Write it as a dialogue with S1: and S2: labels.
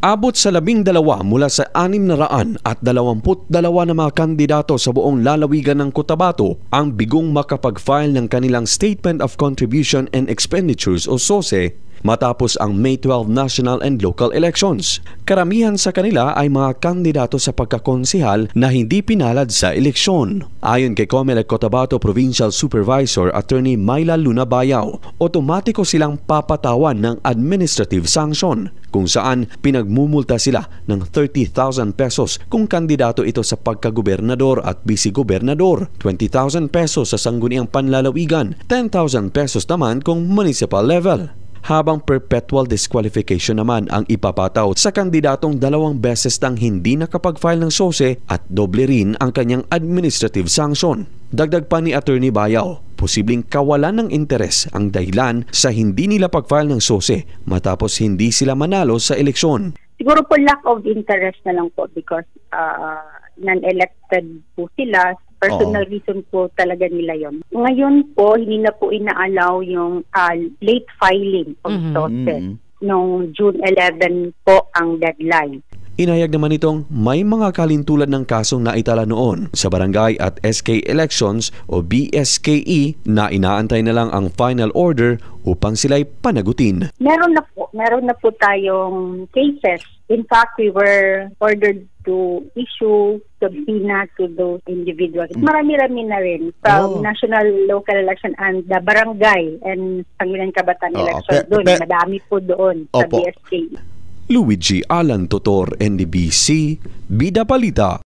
S1: Abot sa 12 mula sa 622 na mga kandidato sa buong lalawigan ng Cotabato ang bigong makapag-file ng kanilang Statement of Contribution and Expenditures o SOSE matapos ang May 12 national and local elections. Karamihan sa kanila ay mga kandidato sa pagkakonsehal na hindi pinalad sa eleksyon. Ayon kay COMELEC Cotabato Provincial Supervisor Attorney Myla Luna Bayaw, otomatiko silang papatawan ng administrative sanction kung saan pinagmumulta sila ng 30,000 pesos kung kandidato ito sa pagkagobernador at vice-gobernador, 20,000 pesos sa sangguniang panlalawigan, 10,000 pesos naman kung municipal level. Habang perpetual disqualification naman ang ipapataw sa kandidatong 2 beses nang hindi nakapag-file ng SOSE at doble rin ang kanyang administrative sanction. Dagdag pa ni Attorney Bayaw, posibleng kawalan ng interes ang dahilan sa hindi nila pag-file ng SOSE matapos hindi sila manalo sa eleksyon.
S2: Siguro po lack of interest na lang po because non-elected po sila. Personal reason po talaga nila yon. Ngayon po, hindi na po ina-allow yung late filing of SOSE. Noong June 11 po ang deadline.
S1: Inayag naman itong may mga kalintulan ng kasong naitala noon sa barangay at SK Elections o BSKE na inaantay na lang ang final order upang sila'y panagutin.
S2: Meron na po tayong cases. In fact, we were ordered to issue subpoena to those individuals. Marami-rami na rin from national, local election and the barangay and Sangguniang Kabataan election doon. Madami po doon sa BSK.
S1: Luigi Alan Totor, NDBC, Bida Balita.